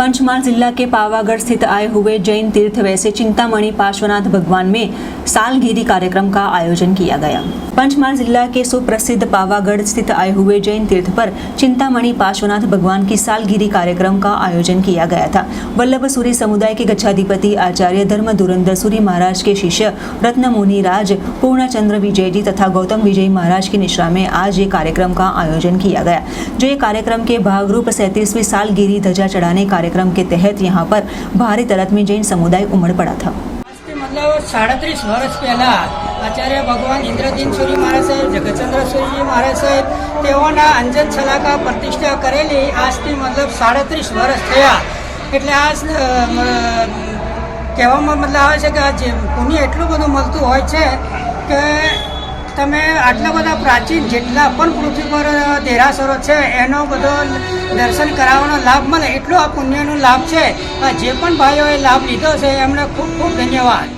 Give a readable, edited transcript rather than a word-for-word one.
पंचमहाल जिला के पावागढ़ स्थित आए हुए जैन तीर्थ वैसे चिंतामणि पार्श्वनाथ भगवान में सालगिरी कार्यक्रम का आयोजन किया गया। पंचमहाल जिला के सुप्रसिद्ध पावागढ़ स्थित आए हुए जैन तीर्थ पर चिंतामणि पार्श्वनाथ भगवान की सालगिरी कार्यक्रम का आयोजन किया गया था। वल्लभ सूरी समुदाय के गच्छाधिपति आचार्य धर्म धुरंधर सूरी महाराज के शिष्य रत्नमुनि राज पूर्णचंद्र विजय जी तथा गौतम विजय महाराज की निश्रा में आज ये कार्यक्रम का आयोजन किया गया, जो ये कार्यक्रम के भागरूप 37वीं सालगिरी ध्वजा चढ़ाने कार्यक्रम के तहत यहाँ पर भारी तादाद में जैन समुदाय उमड़ पड़ा था। मतलब 37 वर्ष पहला आचार्य भगवान इंद्रजीन सूरी महाराज साहेब जगतचंद्र सूरी महाराज साहेब તેઓના અંજન છલાકા પ્રતિષ્ઠા કરેલી આજથી मतलब 37 વર્ષ થયા। એટલે આ કહેવામાં मतलब આવે છે કે આ પુણ્ય એટલું બધું મળતું હોય છે કે તમે આટલા બધા પ્રાચીન જેટલા પણ પૃથ્વી પર દેરાસરો છે એનો બધો દર્શન કરાવવાનો લાભ મળે એટલો આ પુણ્યનો લાભ છે। જે પણ ભાઈઓએ લાભ લીધો છે એમને ખૂબ ખૂબ ધન્યવાદ।